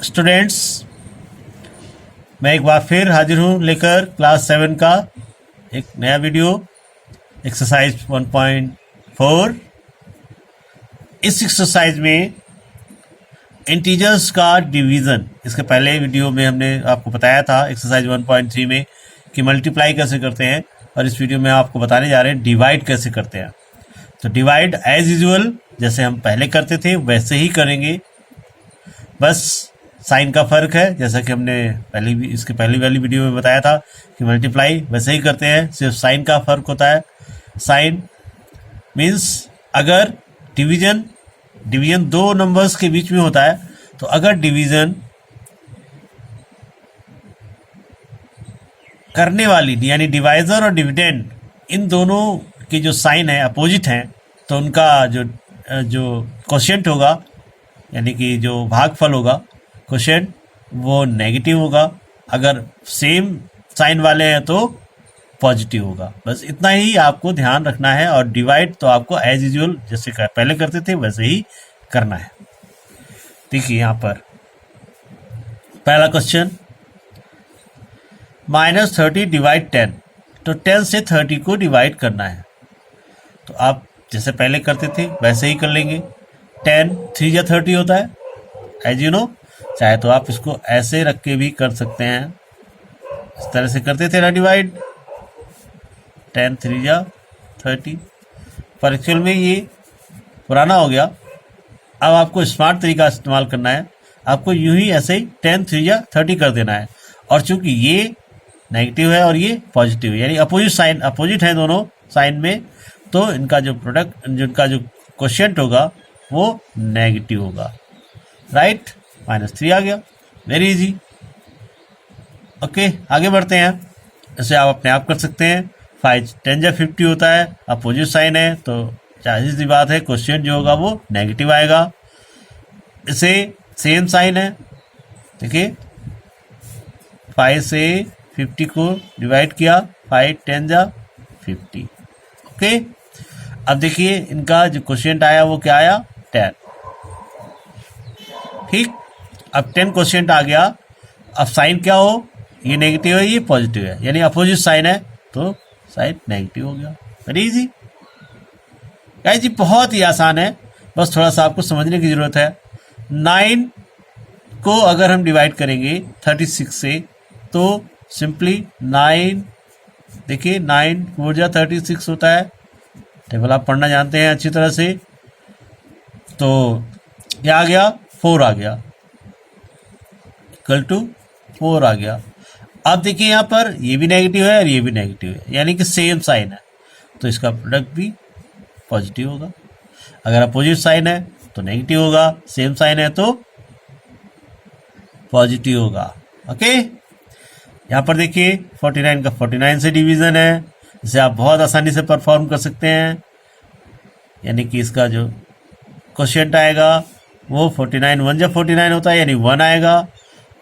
Students, मैं एक बार फिर हाजिर हूँ लेकर क्लास 7 का एक नया वीडियो एक्सरसाइज 1.4। इस एक्सरसाइज में इंटीजर्स का डिवीज़न, इसके पहले वीडियो में हमने आपको बताया था एक्सरसाइज 1.3 में कि मल्टीप्लाई कैसे करते हैं, और इस वीडियो में आपको बताने जा रहे हैं डिवाइड कैसे करते हैं। तो डिवाइड एज यूजुअल जैसे हम पहले करते थे वैसे ही करेंगे, बस साइन का फ़र्क है। जैसा कि हमने इसके पहली वाली वीडियो में बताया था कि मल्टीप्लाई वैसे ही करते हैं, सिर्फ साइन का फ़र्क होता है। साइन मीन्स अगर डिवीज़न दो नंबर्स के बीच में होता है, तो अगर डिवीज़न करने वाली यानी डिवाइज़र और डिविडेंड इन दोनों की जो साइन है अपोजिट हैं, तो उनका जो क्वोशिएंट होगा यानी कि जो भागफल होगा क्वोशिएंट वो नेगेटिव होगा। अगर सेम साइन वाले हैं तो पॉजिटिव होगा। बस इतना ही आपको ध्यान रखना है, और डिवाइड तो आपको एज यूजुअल जैसे पहले करते थे वैसे ही करना है। देखिए यहाँ पर पहला क्वेश्चन, -30 डिवाइड 10, तो 10 से 30 को डिवाइड करना है। तो आप जैसे पहले करते थे वैसे ही कर लेंगे। 10 3 या 30 होता है एज यू नो। चाहे तो आप इसको ऐसे रख के भी कर सकते हैं, इस तरह से करते थे ना डिवाइड, 10 3 या 30। पर एक्चुअल में ये पुराना हो गया। अब आपको स्मार्ट तरीका इस्तेमाल करना है। आपको यूं ही ऐसे ही 10 3 या 30 कर देना है। और चूंकि ये नेगेटिव है और ये पॉजिटिव है, यानी अपोजिट है दोनों साइन में, तो इनका जो प्रोडक्ट जिनका जो क्वोशिएंट होगा वो नेगेटिव होगा। राइट, -3 आ गया, वेरी इजी। ओके, आगे बढ़ते हैं। इसे आप अपने आप कर सकते हैं। 5 10 या 50 होता है, अपोजिट साइन है, तो जाहिर सी बात है क्वोशिएंट जो होगा वो नेगेटिव आएगा। इसे सेम साइन है, देखिए 5 से 50 को डिवाइड किया, 5 10 या 50। ओके, अब देखिए इनका जो क्वोशिएंट आया वो क्या आया, 10। ठीक, अब 10 क्वोशिएंट आ गया। अब साइन क्या हो, ये नेगेटिव है ये पॉजिटिव है, यानी अपोजिट साइन है तो साइन नेगेटिव हो गया। वेरी इजी गाइस जी, बहुत ही आसान है, बस थोड़ा सा आपको समझने की ज़रूरत है। 9 को अगर हम डिवाइड करेंगे 36 से, तो सिंपली 9, देखिए 9 4 जा 36 होता है। टेबल आप पढ़ना जानते हैं अच्छी तरह से। तो क्या आ गया, 4 आ गया, इक्वल टू 4 आ गया। अब देखिए यहाँ पर ये भी नेगेटिव है और ये भी नेगेटिव है, यानी कि सेम साइन है, तो इसका प्रोडक्ट भी पॉजिटिव होगा। अगर अपोजिट साइन है तो नेगेटिव होगा, सेम साइन है तो पॉजिटिव होगा। ओके, यहाँ पर देखिए 49 का 49 से डिवीज़न है, इसे आप बहुत आसानी से परफॉर्म कर सकते हैं। यानी कि इसका जो क्वोशिएंट आएगा वो 49 1 जब 49 होता है यानी 1 आएगा,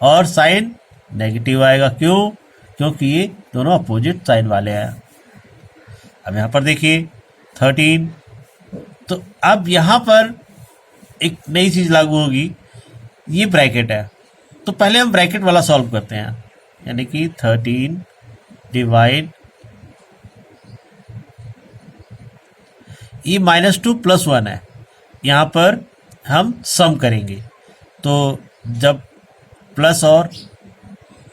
और साइन नेगेटिव आएगा। क्यों? क्योंकि ये दोनों अपोजिट साइन वाले हैं। अब यहाँ पर देखिए 13, तो अब यहाँ पर एक नई चीज़ लागू होगी, ये ब्रैकेट है, तो पहले हम ब्रैकेट वाला सॉल्व करते हैं। यानी कि 13 डिवाइड ये -2 + 1 है, यहाँ पर हम सम करेंगे। तो जब प्लस और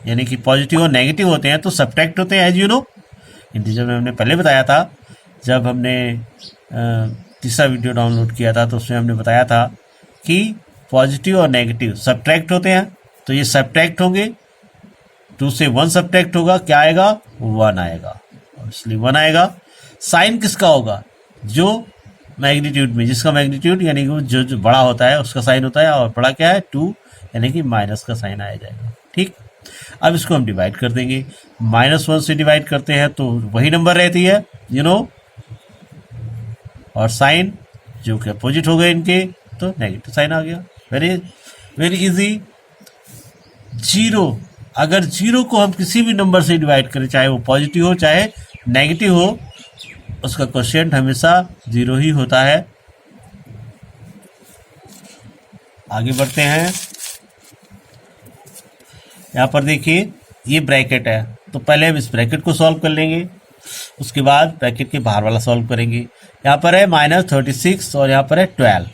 यानी कि पॉजिटिव और नेगेटिव होते हैं तो सब्ट्रैक्ट होते हैं, एज यू नो। इंटीजर में हमने पहले बताया था, जब हमने तीसरा वीडियो डाउनलोड किया था तो उसमें हमने बताया था कि पॉजिटिव और नेगेटिव सब्ट्रैक्ट होते हैं। तो ये सब्ट्रैक्ट होंगे, 2 से 1 सब्ट्रैक्ट होगा, क्या आएगा, 1 आएगा, इसलिए 1 आएगा। साइन किसका होगा, जो मैग्नीट्यूड में, जिसका मैग्नीट्यूड यानी कि जो बड़ा होता है उसका साइन होता है, और बड़ा क्या है 2, यानी कि माइनस का साइन आया जाएगा। ठीक, अब इसको हम डिवाइड कर देंगे। -1 से डिवाइड करते हैं तो वही नंबर रहती है, यू नो, और साइन जो कि अपोजिट हो गए इनके, तो नेगेटिव साइन आ गया। Very very easy. 0, अगर 0 को हम किसी भी नंबर से डिवाइड करें, चाहे वो पॉजिटिव हो चाहे नेगेटिव हो, उसका क्वोशिएंट हमेशा 0 ही होता है। आगे बढ़ते हैं। यहाँ पर देखिए ये ब्रैकेट है, तो पहले हम इस ब्रैकेट को सॉल्व कर लेंगे, उसके बाद ब्रैकेट के बाहर वाला सॉल्व करेंगे। यहाँ पर है -36 और यहाँ पर है 12,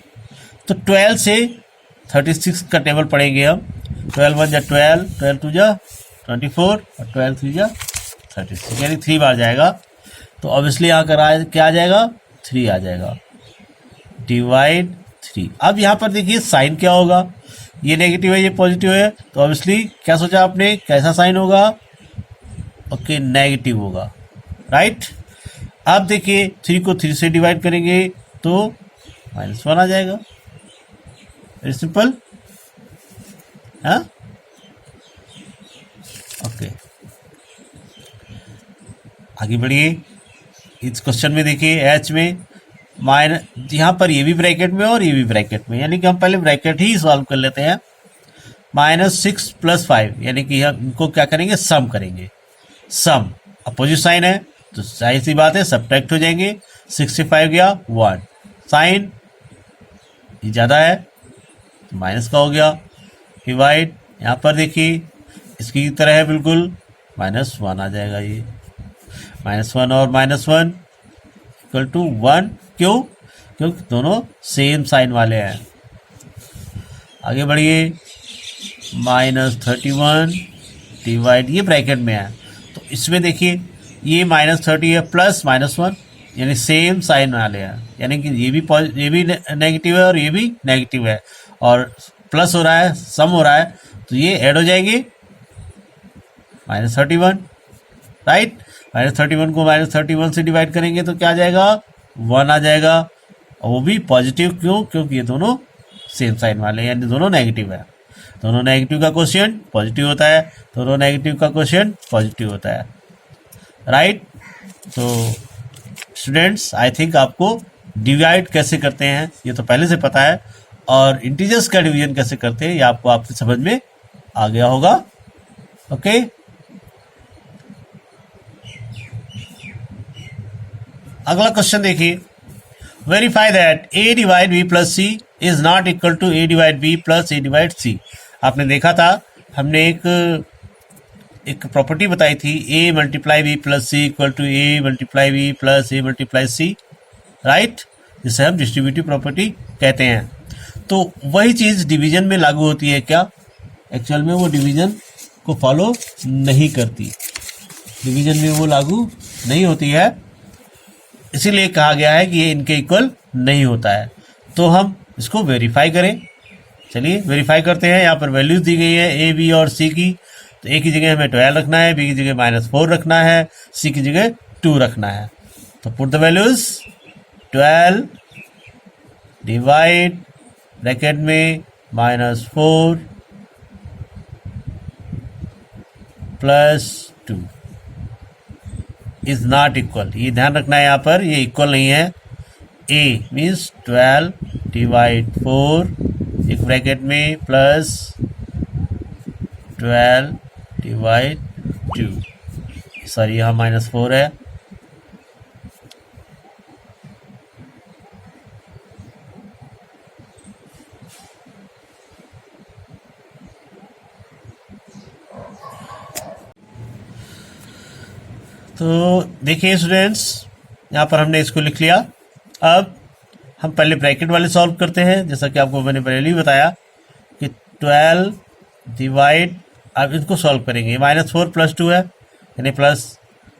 तो 12 से 36 का टेबल पढ़ेंगे हम। 12 1 जा 12, 12 2 जा 24 और 12 3 जा 36, यानी 3 बार जाएगा। तो ऑब्वियसली यहाँ क्या आ जाएगा, 3 आ जाएगा, डिवाइड 3। अब यहाँ पर देखिए साइन क्या होगा, ये नेगेटिव है ये पॉजिटिव है, तो ऑब्वियसली क्या सोचा आपने, कैसा साइन होगा, ओके नेगेटिव होगा, राइट। अब देखिए 3 को 3 से डिवाइड करेंगे तो -1 आ जाएगा, वेरी सिंपल, हाँ ओके। आगे बढ़िए, इस क्वेश्चन में देखिए एच में यहाँ पर ये भी ब्रैकेट में और ये भी ब्रैकेट में, यानी कि हम पहले ब्रैकेट ही सॉल्व कर लेते हैं। -6 + 5, यानी कि हम इनको क्या करेंगे, सम करेंगे। सम अपोजिट साइन है तो जाहिर सी बात है सब्ट्रैक्ट हो जाएंगे। 6 से 5 गया 1, साइन ये ज़्यादा है तो माइनस का हो गया, डिवाइड यहाँ पर देखिए इसकी तरह है बिल्कुल, -1 आ जाएगा, ये -1 और -1 = 1, क्यों, क्योंकि दोनों सेम साइन वाले हैं। आगे बढ़िए, -31 डिवाइड, ये ब्रैकेट में है तो इसमें देखिए ये -30 है प्लस -1, यानी सेम साइन वाले हैं, यानी कि ये भी नेगेटिव है और ये भी नेगेटिव है, और प्लस हो रहा है, सम हो रहा है, तो ये ऐड हो जाएंगे, -31, राइट। -31 को -31 से डिवाइड करेंगे तो क्या आ जाएगा, 1 आ जाएगा, और वो भी पॉजिटिव, क्यों, क्योंकि ये दोनों सेम साइन वाले हैं, यानी दोनों नेगेटिव है। दोनों नेगेटिव का क्वोशिएंट पॉजिटिव होता है, दोनों नेगेटिव का क्वोशिएंट पॉजिटिव होता है, राइट। तो स्टूडेंट्स आई थिंक आपको डिवाइड कैसे करते हैं ये तो पहले से पता है, और इंटीजर्स का डिवीजन कैसे करते हैं ये आपको आपकी समझ में आ गया होगा, ओके। अगला क्वेश्चन देखिए, verify that a divide b plus c is not equal to a divide b plus a divide c. आपने देखा था, हमने एक प्रॉपर्टी बताई थी, a multiply b plus c equal to a multiply b plus a multiply c, right, जिसे हम distributive property कहते हैं। तो वही चीज़ डिवीजन में लागू होती है क्या, एक्चुअल में वो डिवीजन को फॉलो नहीं करती, डिवीजन में वो लागू नहीं होती है, इसीलिए कहा गया है कि ये इनके इक्वल नहीं होता है। तो हम इसको वेरीफाई करें, चलिए वेरीफाई करते हैं। यहाँ पर वैल्यूज दी गई है ए बी और सी की, तो ए की जगह हमें 12 रखना है, बी की जगह -4 रखना है, सी की जगह 2 रखना है। तो put the values, 12 divide bracket में -4 प्लस 2 इज नॉट इक्वल, ये ध्यान रखना है, यहाँ पर ये इक्वल नहीं है। a मीन्स 12 डिवाइड 4 एक ब्रैकेट में प्लस 12 डिवाइड 2, सॉरी यहाँ -4 है, तो देखिए स्टूडेंट्स, यहाँ पर हमने इसको लिख लिया। अब हम पहले ब्रैकेट वाले सॉल्व करते हैं, जैसा कि आपको मैंने पहले ही बताया कि 12 डिवाइड, अब इसको सॉल्व करेंगे, -4 प्लस 2 है, यानी प्लस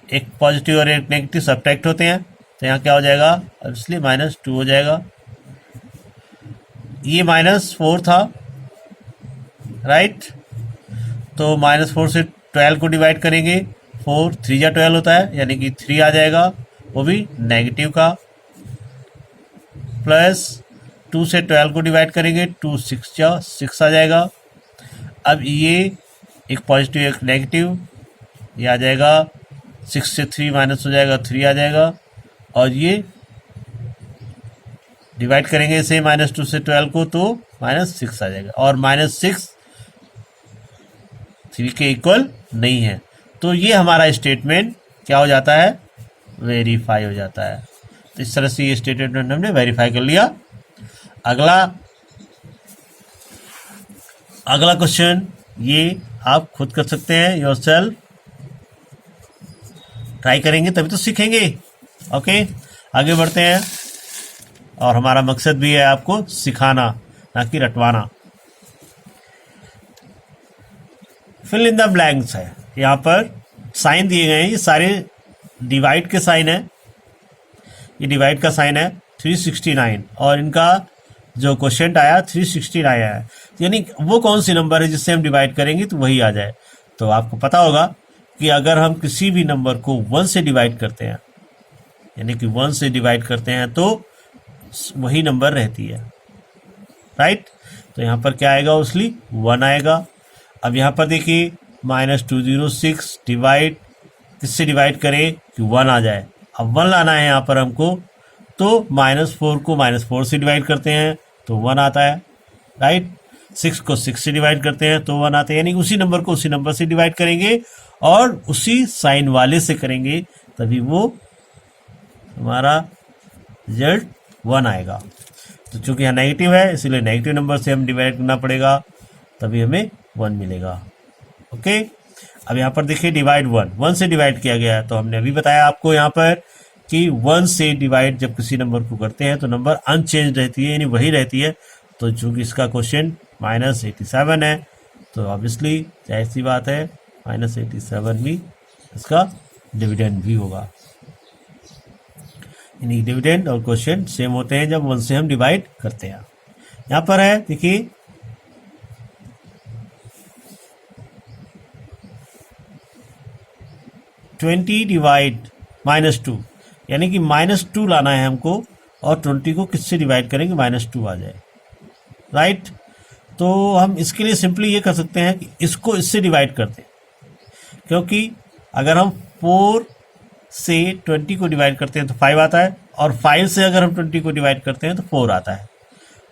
एक पॉजिटिव और एक नेगेटिव सब्ट्रैक्ट होते हैं, तो यहाँ क्या हो जाएगा, अब इसलिए -2 हो जाएगा। ये -4 था, राइट, तो -4 से 12 को डिवाइड करेंगे, 4 3 या 12 होता है, यानी कि 3 आ जाएगा, वो भी नेगेटिव का, प्लस 2 से 12 को डिवाइड करेंगे, 2 6 या 6 आ जाएगा। अब ये एक पॉजिटिव एक नेगेटिव, ये आ जाएगा, 6 से 3 माइनस हो जाएगा, 3 आ जाएगा, और ये डिवाइड करेंगे इसे -2 से 12 को, तो -6 आ जाएगा, और -6 3 के इक्वल नहीं है, तो ये हमारा स्टेटमेंट क्या हो जाता है, वेरीफाई हो जाता है। तो इस तरह से ये स्टेटमेंट हमने वेरीफाई कर लिया। अगला क्वेश्चन, ये आप खुद कर सकते हैं, योर सेल्फ ट्राई करेंगे तभी तो सीखेंगे। ओके, आगे बढ़ते हैं। और हमारा मकसद भी है आपको सिखाना, ना कि रटवाना। फिल इन द ब्लैंक्स है, यहाँ पर साइन दिए गए हैं, ये सारे डिवाइड के साइन है, ये डिवाइड का साइन है 369, और इनका जो क्वेश्चन आया 369 आया है, यानी वो कौन सी नंबर है जिससे हम डिवाइड करेंगे तो वही आ जाए। तो आपको पता होगा कि अगर हम किसी भी नंबर को 1 से डिवाइड करते हैं, यानी कि 1 से डिवाइड करते हैं, तो वही नंबर रहती है, राइट। तो यहाँ पर क्या आएगा, उसली 1 आएगा। अब यहाँ पर देखिए -206 डिवाइड किससे डिवाइड करें कि 1 आ जाए। अब 1 लाना है यहाँ पर हमको, तो -4 को -4 से डिवाइड करते हैं तो 1 आता है, राइट। 6 को 6 से डिवाइड करते हैं तो 1 आता है, यानी उसी नंबर को उसी नंबर से डिवाइड करेंगे और उसी साइन वाले से करेंगे, तभी वो हमारा रिजल्ट 1 आएगा। तो चूंकि यहाँ नेगेटिव है इसलिए नेगेटिव नंबर से हम डिवाइड करना पड़ेगा, तभी हमें 1 मिलेगा। ओके, अब यहाँ पर देखिए डिवाइड 1 से डिवाइड किया गया है, तो हमने अभी बताया आपको यहाँ पर कि 1 से डिवाइड जब किसी नंबर को करते हैं तो नंबर अनचेंज रहती है, यानी वही रहती है। तो चूंकि इसका क्वेश्चन -87 है, तो ऑब्वियसली जाहिर सी बात है -87 भी इसका डिविडेंड भी होगा, यानी डिविडेंड और क्वेश्चन सेम होते हैं जब 1 से हम डिवाइड करते हैं। यहाँ पर है देखिए 20 डिवाइड -2, यानी कि -2 लाना है हमको, और 20 को किससे डिवाइड करेंगे -2 आ जाए, राइट। तो हम इसके लिए सिंपली ये कर सकते हैं कि इसको इससे डिवाइड करते हैं, क्योंकि अगर हम 4 से 20 को डिवाइड करते हैं तो 5 आता है, और 5 से अगर हम 20 को डिवाइड करते हैं तो 4 आता है,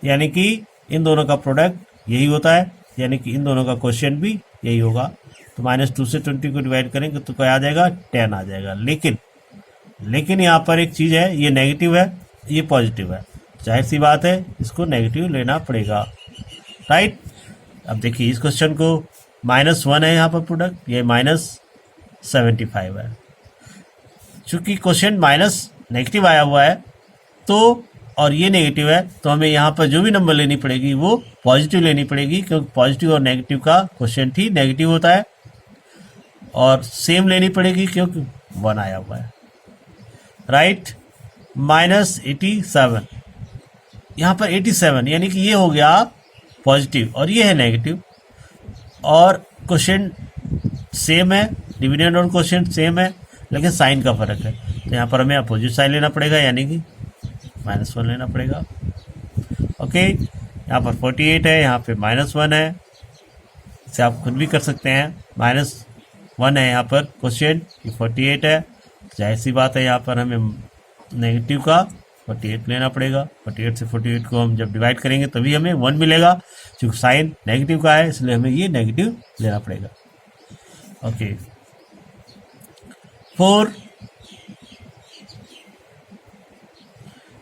यानी कि इन दोनों का प्रोडक्ट यही होता है, यानी कि इन दोनों का क्वेश्चन भी यही होगा। तो -2 से 20 को डिवाइड करेंगे तो क्या आ जाएगा, 10 आ जाएगा। लेकिन यहाँ पर एक चीज़ है, ये नेगेटिव है ये पॉजिटिव है, जाहिर सी बात है इसको नेगेटिव लेना पड़ेगा, राइट। अब देखिए इस क्वेश्चन को -1 है यहाँ पर प्रोडक्ट, ये -75 है। चूंकि क्वेश्चन नेगेटिव आया हुआ है तो, और ये नेगेटिव है, तो हमें यहाँ पर जो भी नंबर लेनी पड़ेगी वो पॉजिटिव लेनी पड़ेगी, क्योंकि पॉजिटिव और नेगेटिव का क्वेश्चन ही नेगेटिव होता है, और सेम लेनी पड़ेगी क्योंकि 1 आया हुआ है, राइट। -87, यहाँ पर 87 यानी कि ये हो गया पॉजिटिव और ये है नेगेटिव, और क्वेश्चन सेम है, डिविडेंड और क्वेश्चन सेम है, लेकिन साइन का फर्क है। तो यहाँ पर हमें अपोजिट साइन लेना पड़ेगा, यानी कि -1 लेना पड़ेगा। ओके, यहाँ पर 48 है, यहाँ पे -1 है, इसे आप खुद भी कर सकते हैं। -1 है यहाँ पर क्वेश्चन, ये 48 है, जाहिर सी बात है यहाँ पर हमें नेगेटिव का 48 लेना पड़ेगा। 48 से 48 को हम जब डिवाइड करेंगे तभी हमें 1 मिलेगा, क्योंकि साइन नेगेटिव का है इसलिए हमें ये नेगेटिव लेना पड़ेगा। ओके, 4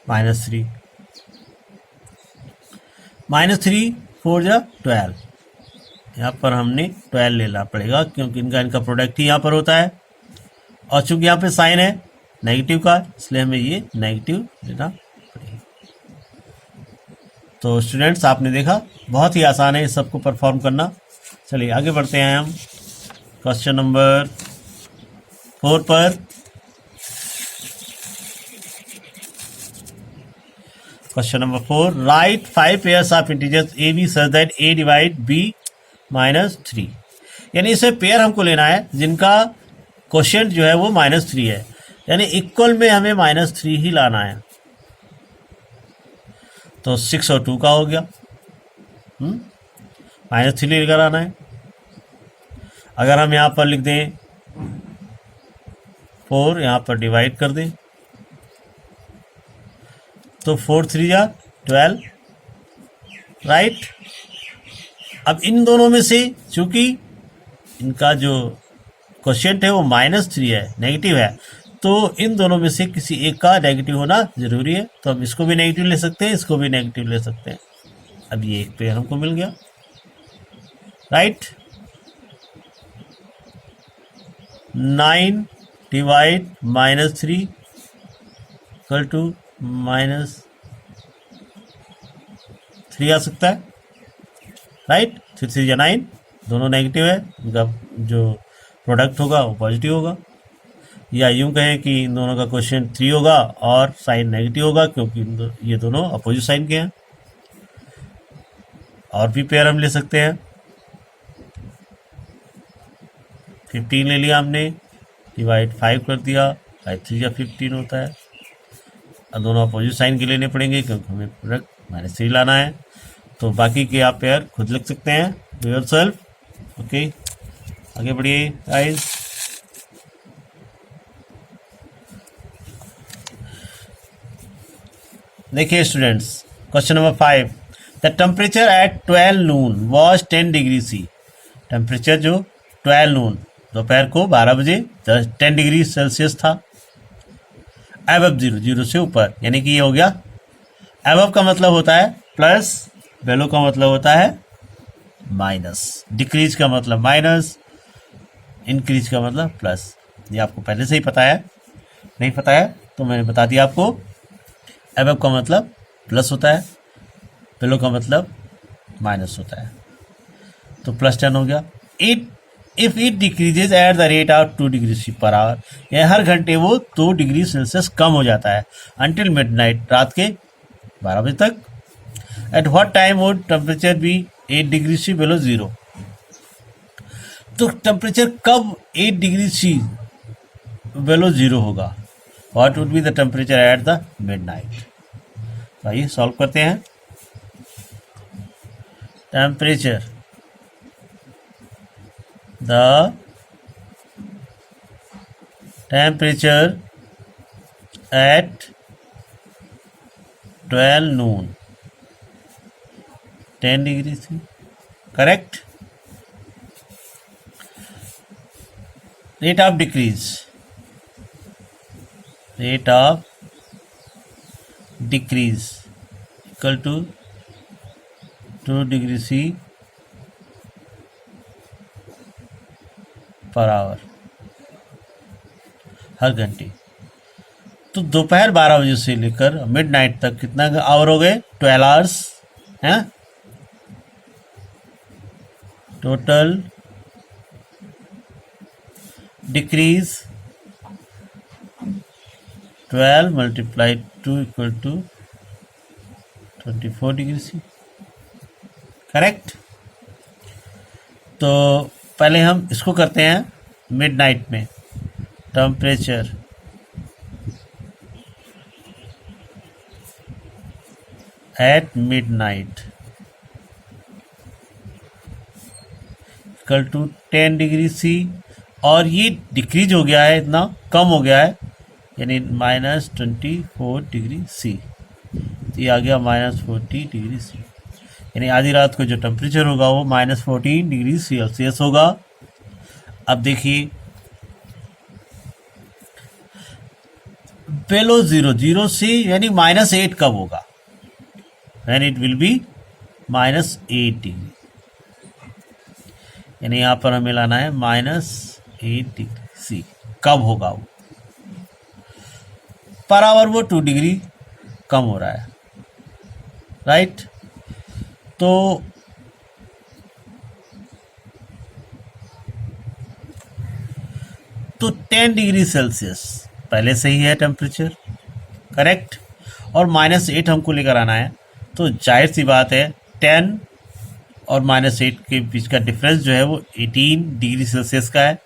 -3, -3 4 जा 12, यहाँ पर हमने 12 लेना पड़ेगा, क्योंकि इनका प्रोडक्ट ही यहाँ पर होता है, और चूंकि यहाँ पे साइन है नेगेटिव का इसलिए हमें ये नेगेटिव लेना पड़ेगा। तो स्टूडेंट्स आपने देखा बहुत ही आसान है इस सबको परफॉर्म करना। चलिए आगे बढ़ते हैं हम क्वेश्चन नंबर 4 पर। Question number 4, right 5 pairs of integers A B such that A divide B -3, यानी इसे पेयर हमको लेना है जिनका क्वेश्चन जो है वो -3 है, यानी इक्वल में हमें -3 ही लाना है। तो 6 और 2 का हो गया, -3 लेकर आना है। अगर हम यहाँ पर लिख दें 4, यहाँ पर डिवाइड कर दें तो 4 3 जा 12, राइट। अब इन दोनों में से चूंकि इनका जो क्वेश्चन है वो -3 है, नेगेटिव है, तो इन दोनों में से किसी एक का नेगेटिव होना जरूरी है। तो हम इसको भी नेगेटिव ले सकते हैं, इसको भी नेगेटिव ले सकते हैं। अब ये एक पेयर हमको मिल गया, राइट। 9 डिवाइड -3 इक्वल टू -3 आ सकता है, राइट। 3 3 या 9, दोनों नेगेटिव है, उनका जो प्रोडक्ट होगा वो पॉजिटिव होगा। या यूं कहें कि इन दोनों का क्वेश्चन 3 होगा और साइन नेगेटिव होगा, क्योंकि ये दोनों अपोजिट साइन के हैं। और भी पेयर हम ले सकते हैं। 15 ले लिया हमने, डिवाइड 5 कर दिया, 5 3 या 15 होता है। अब दोनों अपोजिट साइन के लेने पड़ेंगे, क्योंकि हमें प्रोडक्ट -3 लाना है। तो बाकी के आप पेयर खुद लिख सकते हैं डू योरसेल्फ। ओके, आगे बढ़िए गाइस। देखिए students, question number 5, the temperature at 12 noon was 10 degree C. Temperature जो 12 नून, दोपहर को 12 बजे 10 डिग्री सेल्सियस था। एबव 0, 0 से ऊपर, यानी कि ये हो गया। एबव का मतलब होता है प्लस, बेलो का मतलब होता है माइनस, डिक्रीज का मतलब माइनस, इंक्रीज का मतलब प्लस। ये आपको पहले से ही पता है, नहीं पता है तो मैंने बता दिया आपको। एबव का मतलब प्लस होता है, बेलो का मतलब माइनस होता है। तो +10 हो गया। If it decreases at the rate of 2 degree per hour, यह हर घंटे वो 2 डिग्री सेल्सियस कम हो जाता है, अंटिल मिडनाइट, रात के 12 बजे तक। At what time would temperature be 8 degree C below 0। तो टेम्परेचर कब 8 डिग्री सी बिलो 0 होगा? What would be the temperature at the midnight? तो आइए सॉल्व करते हैं। Temperature, the temperature at 12 noon 10 degree थी, correct. Rate of decrease, rate of decrease equal to 2 degree C per hour, हर घंटे। तो दोपहर 12 बजे से लेकर मिडनाइट तक कितना आवर हो गए? 12 आवर्स हैं। Total decrease 12 multiply 2 equal to 24 degree C, correct. तो पहले हम इसको करते हैं मिडनाइट में। Temperature at midnight equal to 10 degree C, और ये डिक्रीज हो गया है, इतना कम हो गया है, यानी -24 डिग्री सी। ये आ गया -40 डिग्री सी, यानी आधी रात को जो टेम्परेचर होगा वो -14 डिग्री सेल्सियस होगा। अब देखिए बेलो 0, 0 से यानी -8 कब होगा? When it will be -8 degree, यानी यहाँ पर हमें लाना है -8 डिग्री सी। कब होगा वो? पर आवर वो 2 डिग्री कम हो रहा है, राइट। तो तो 10 डिग्री सेल्सियस पहले से ही है टेम्परेचर, करेक्ट। और -8 हमको लेकर आना है, तो जाहिर सी बात है 10 और -8 के बीच का डिफरेंस जो है वो 18 डिग्री सेल्सियस का है,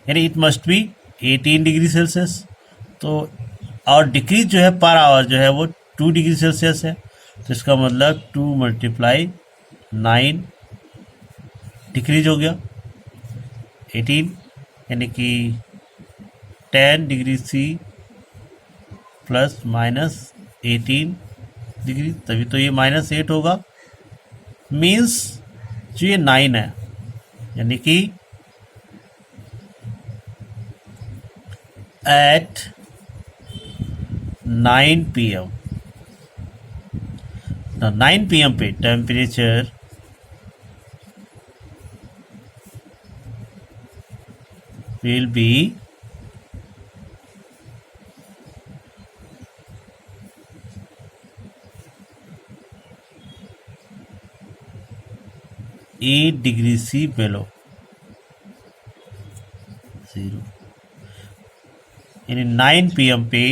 यानी it must be 18 degree Celsius. तो और डिक्रीज जो है पर आवर जो है वो 2 डिग्री सेल्सियस है, तो इसका मतलब 2 × 9 डिक्रीज हो गया 18, यानी कि 10 डिग्री सी प्लस -18 डिग्री, तभी तो ये -8 होगा। मीन्स जो ये 9 है, यानी कि एट 9 PM, 9 PM पे will be eight degree C below 0, यानी 9 PM पे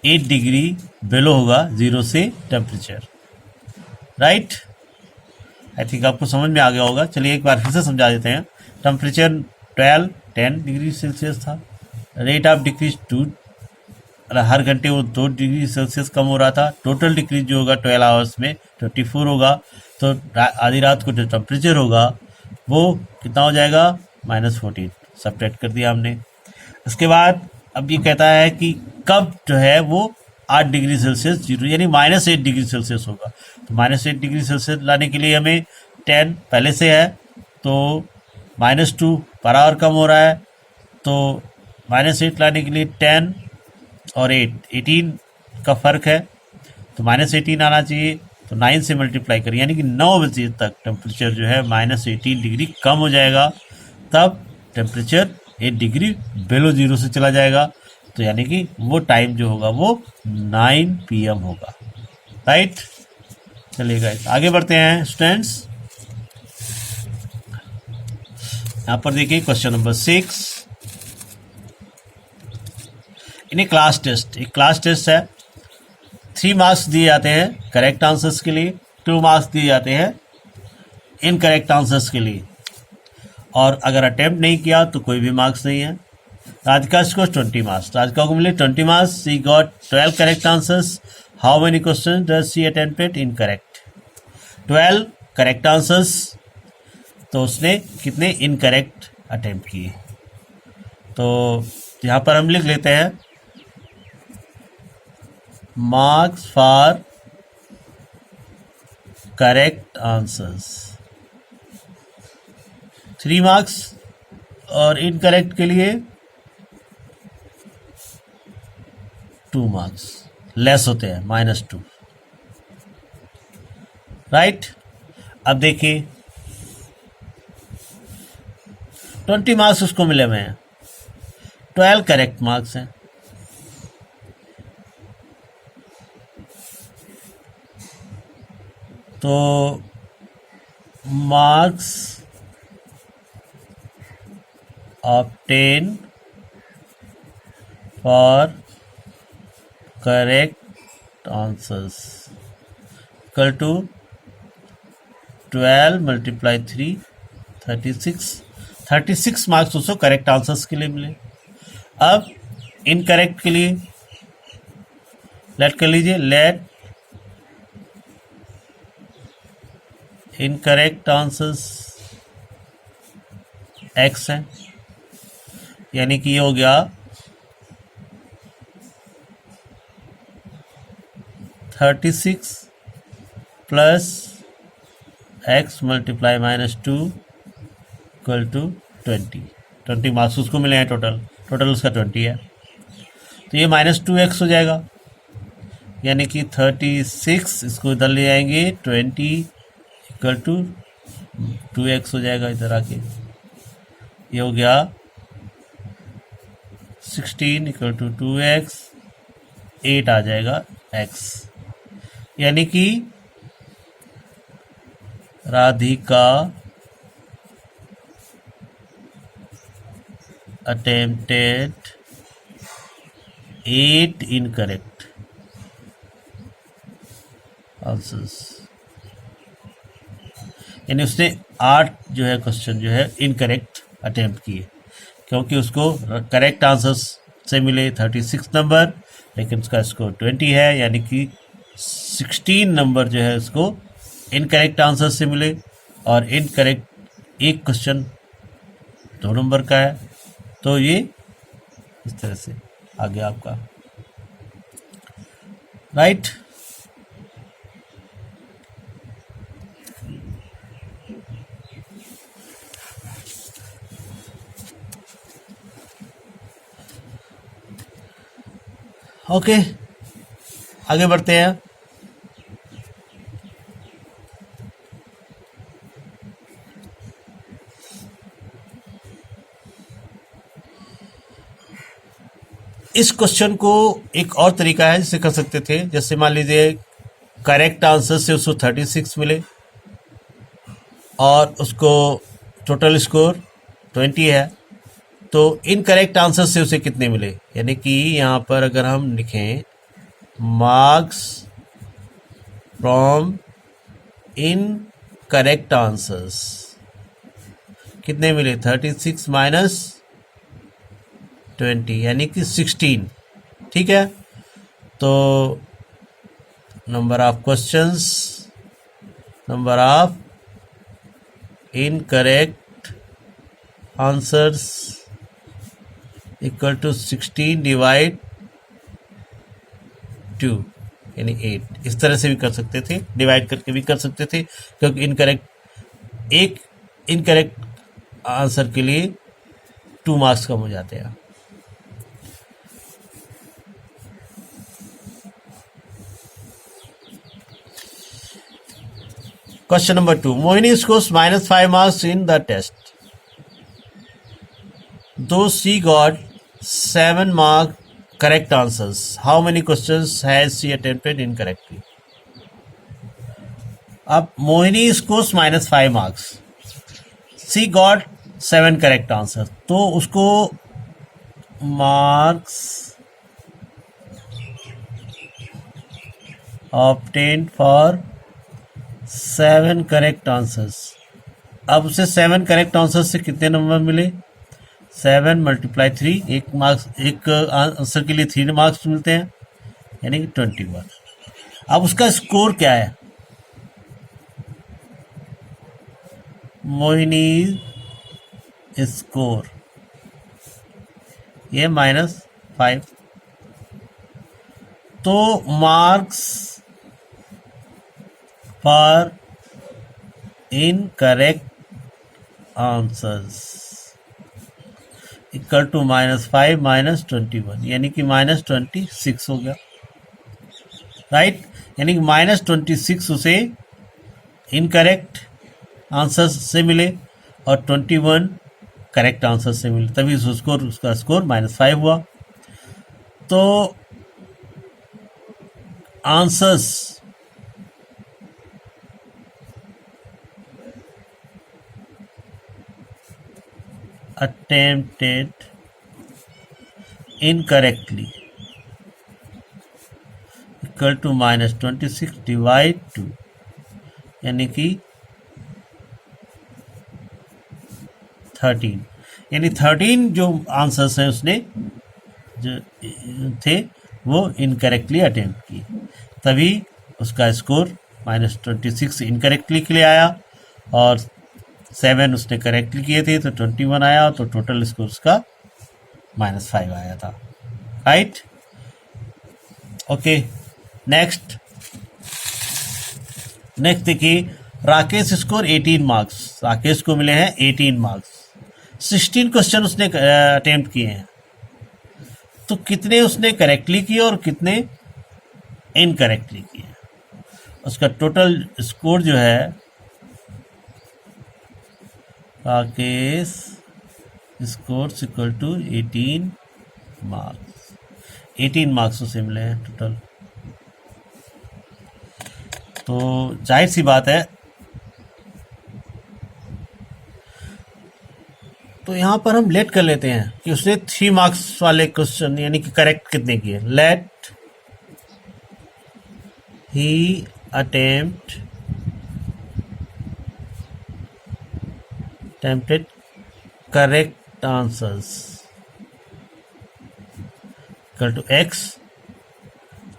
8 डिग्री बेलो होगा 0 से टेम्परेचर, राइट। आई थिंक आपको समझ में आ गया होगा। चलिए एक बार फिर से समझा देते हैं। टेम्परेचर 10 डिग्री सेल्सियस था, रेट ऑफ डिक्रीज 2, हर घंटे वो 2 डिग्री सेल्सियस कम हो रहा था। टोटल डिक्रीज जो होगा 12 आवर्स में 24 होगा। तो आधी रात को जो टेम्परेचर होगा वो कितना हो जाएगा, -14, सब्ट्रैक्ट कर दिया हमने। इसके बाद अब ये कहता है कि कब जो है वो 8 डिग्री सेल्सियस 0 यानी -8 डिग्री सेल्सियस होगा। तो -8 डिग्री सेल्सियस लाने के लिए हमें 10 पहले से है, तो -2 पर आवर कम हो रहा है, तो -8 लाने के लिए 10 और 18 का फ़र्क है, तो -18 आना चाहिए। तो 9 से मल्टीप्लाई करें, यानी कि 9 बजे तक टेम्परेचर जो है -18 डिग्री कम हो जाएगा, तब टेम्परेचर 8 डिग्री बिलो 0 से चला जाएगा। तो यानी कि वो टाइम जो होगा वो 9 PM होगा, राइट। चलिए गाइस आगे बढ़ते हैं स्टूडेंट्स। यहाँ पर देखिए question number 6, in class test, एक क्लास टेस्ट है। 3 मार्क्स दिए जाते हैं करेक्ट आंसर्स के लिए, 2 मार्क्स दिए जाते हैं इनकरेक्ट आंसर्स के लिए, और अगर अटेम्प्ट नहीं किया तो कोई भी मार्क्स नहीं है। राधिका को 20 मार्क्स, राधिका को मिले 20 marks. She got 12 correct answers. How many question does she attempted incorrect? 12 correct answers, तो उसने कितने इनकरेक्ट अटेम्प्ट किए? तो यहाँ पर हम लिख लेते हैं marks for correct answers 3 marks, और इनकरेक्ट के लिए 2 मार्क्स लेस होते हैं, -2, राइट। अब देखिए 20 मार्क्स उसको मिले हुए हैं, 12 करेक्ट मार्क्स हैं, तो marks obtained for correct answers equal to 12 multiply 3, 36 marks उसको करेक्ट आंसर्स के लिए मिले। अब इनकरेक्ट के लिए लेट कर लीजिए, लेट इनकरेक्ट आंसर्स x है, यानी कि ये हो गया 36 plus x multiply -2 equal to 20 marks उसको मिले हैं। टोटल उसका 20 है, तो ये -2x हो जाएगा, यानी कि 36 इसको इधर ले आएंगे, 20 इक्वल टू 2x हो जाएगा इधर आके। ये हो गया 16 इक्वल टू 2x, 8 आ जाएगा x, यानी कि राधिका attempted 8 incorrect आंसर्स, यानी उसने 8 जो है क्वेश्चन जो है इनकरेक्ट अटेम्प्ट किए, क्योंकि उसको करेक्ट आंसर्स से मिले 36 नंबर, लेकिन उसका स्कोर 20 है, यानी कि 16 नंबर जो है उसको इनकरेक्ट आंसर से मिले, और इनकरेक्ट एक क्वेश्चन 2 नंबर का है। तो ये इस तरह से आ गया आपका, राइट। ओके आगे बढ़ते हैं। इस क्वेश्चन को एक और तरीका है जिसे कर सकते थे, जैसे मान लीजिए करेक्ट आंसर से उसको 36 मिले और उसको टोटल स्कोर 20 है, तो इनकरेक्ट आंसर से उसे कितने मिले, यानी कि यहाँ पर अगर हम लिखें marks from in correct answers कितने मिले, 36 माइनस 20 यानी कि 16। ठीक है, तो number of questions, number of incorrect answers equal to 16 divide 2 यानी 8। इस तरह से भी कर सकते थे, डिवाइड करके भी कर सकते थे, क्योंकि एक इनकरेक्ट आंसर के लिए 2 मार्क्स कम हो जाते हैं। Question number 2. Mohini scores -5 marks in the test. Though she got 7 mark correct answers, how many questions has she attempted incorrectly? अब Mohini scores -5 marks. She got 7 correct answers. तो उसको marks obtained for 7 correct answers. अब उसे 7 correct answers से कितने number मिले, 7 × 3, एक answer के लिए 3 मार्क्स मिलते हैं, यानी कि 21। अब उसका स्कोर क्या है, मोहिनी स्कोर ये -5, तो marks for incorrect answers equal to -5 minus 21 यानी कि -26 हो गया, राइट। यानी कि -26 उसे इनकरेक्ट आंसर्स से मिले और 21 करेक्ट आंसर से मिले, तभी उसका स्कोर -5 हुआ। तो answers attempted incorrectly equal to -26 divide 2 यानी कि 13, यानी 13 जो आंसर्स हैं उसने जो थे वो इनकरेक्टली अटेम्प्ट किए, तभी उसका स्कोर -26 इनकरेक्टली के लिए आया और 7 उसने करेक्टली किए थे तो 21 आया, तो टोटल स्कोर उसका -5 आया था, राइट। ओके, नेक्स्ट देखिए, राकेश स्कोर 18 मार्क्स, राकेश को मिले हैं 18 मार्क्स, 16 क्वेश्चन उसने अटेम्प्ट किए हैं, तो कितने उसने करेक्टली किए और कितने इनकरेक्टली किए, उसका टोटल स्कोर जो है Rakesh score equal to 18 marks, 18 marks उसे मिले हैं टोटल। तो जाहिर सी बात है, तो यहाँ पर हम लेट कर लेते हैं कि उसने 3 मार्क्स वाले क्वेश्चन यानी कि करेक्ट कितने किए, late he attempted correct answers equal to x,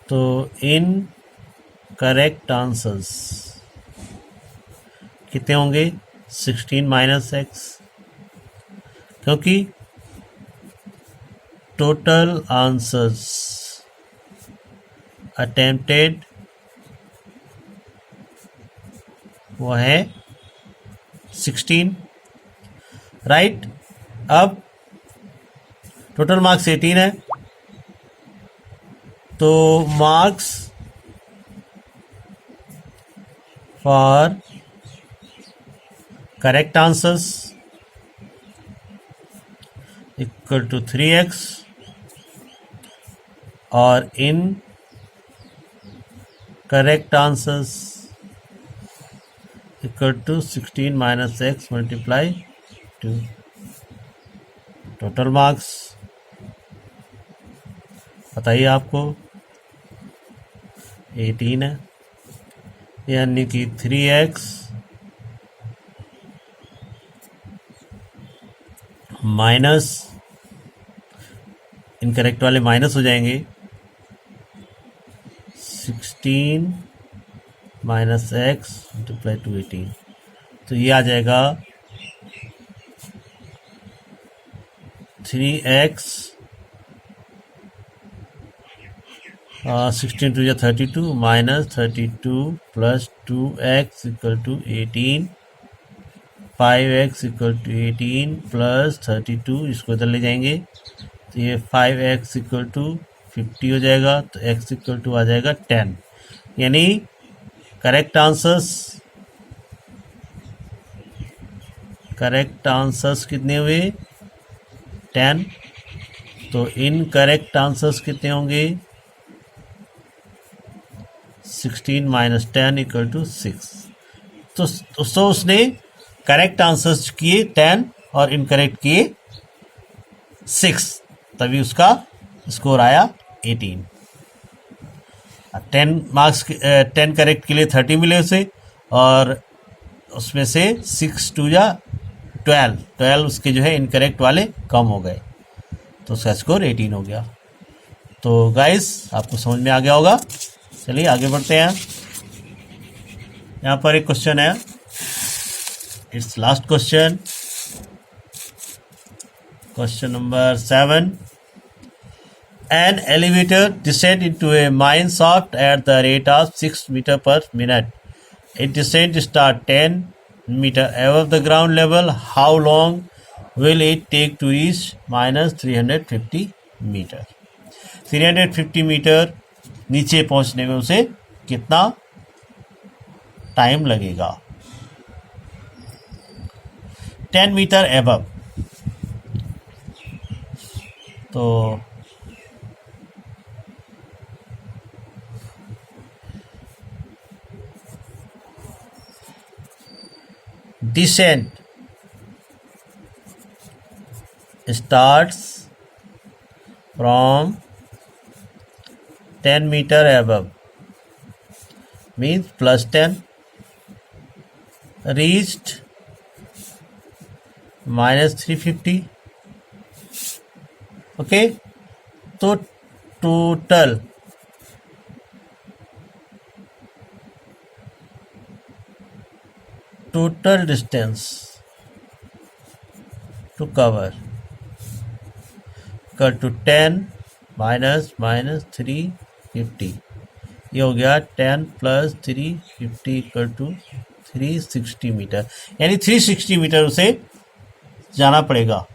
तो इन करेक्ट आंसर्स कितने होंगे, 16 माइनस x, क्योंकि टोटल आंसर्स अटेम्प्टेड वो है 16, राइट। अब टोटल मार्क्स 18 है, तो marks for correct answers equal to 3x और incorrect answers equal to 16 minus x multiply 2। Total marks बताइए आपको 18 है, यानी कि 3x माइनस, इनकरेक्ट वाले माइनस हो जाएंगे, 16 माइनस एक्स मल्टीप्लाई 2 18, तो ये आ जाएगा 3x 16 टू या 32 minus 32 plus 2x equal to 18, 5x equal to 18 plus 32, इसको इधर ले जाएंगे तो ये 5x इक्वल टू 50 हो जाएगा, तो x इक्वल टू आ जाएगा 10। यानी करेक्ट आंसर्स कितने हुए 10, तो इनकरेक्ट आंसर्स कितने होंगे 16 माइनस 10 इक्वल टू 6। तो उसने करेक्ट आंसर्स किए 10 और इनकरेक्ट किए 6, तभी उसका स्कोर आया 18। 10 मार्क्स 10 करेक्ट के लिए 30 मिले उसे, और उसमें से 6 टू या 12 उसके जो है इनकरेक्ट वाले कम हो गए, तो उसका स्कोर 18 हो गया। तो गाइस आपको समझ में आ गया होगा। चलिए आगे बढ़ते हैं। यहाँ पर एक क्वेश्चन है, it's last question, question number 7। An elevator descend into a mine shaft at the rate of 6 meter per minute. Its descent start 10 meter above the ground level. How long will it take to reach minus 350 meter? 350 metre नीचे पहुंचने में उसे कितना time लगेगा? 10 metre above, तो descent starts from 10 meter above, means plus 10, reached minus 350, okay. तो total distance to cover equal to 10 minus 350, ये हो गया 10 प्लस 350 इक्वल टू 360 मीटर। यानी 360 मीटर उसे जाना पड़ेगा,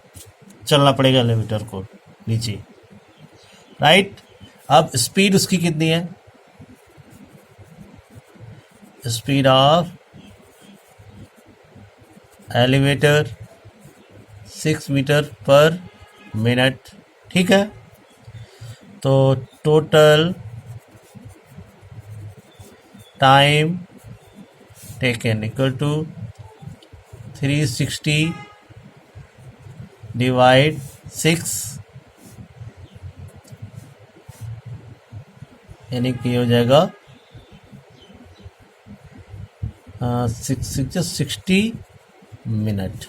चलना पड़ेगा एलिवेटर को नीचे, राइट। अब स्पीड उसकी कितनी है? Speed of elevator 6 metre per minute, ठीक है। तो total time taken equal to 360 divide 6, यानी कि हो जाएगा 60 मिनट,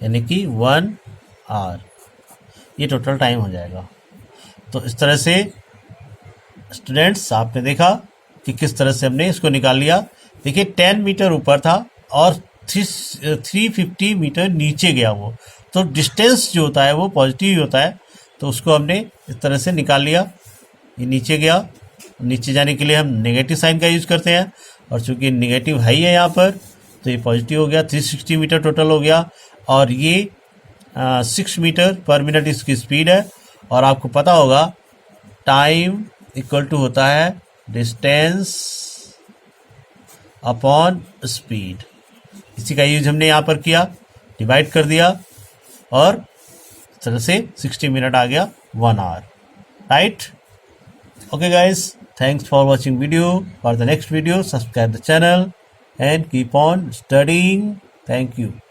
यानी कि 1 आवर, ये टोटल टाइम हो जाएगा। तो इस तरह से स्टूडेंट्स आपने देखा कि किस तरह से हमने इसको निकाल लिया। देखिए 10 मीटर ऊपर था और 350 मीटर नीचे गया वो, तो डिस्टेंस जो होता है वो पॉजिटिव ही होता है, तो उसको हमने इस तरह से निकाल लिया। ये नीचे गया, नीचे जाने के लिए हम नेगेटिव साइन का यूज़ करते हैं, और चूंकि नेगेटिव हाई है यहाँ पर तो ये पॉजिटिव हो गया। 360 मीटर टोटल हो गया, और ये 6 मीटर पर मिनट इसकी स्पीड है। और आपको पता होगा टाइम इक्वल टू होता है डिस्टेंस अपॉन स्पीड, इसी का यूज हमने यहाँ पर किया, डिवाइड कर दिया, और इस तरह से 60 मिनट आ गया 1 hour, right. Okay guys, thanks for watching video. For the next video, subscribe the channel and keep on studying. Thank you.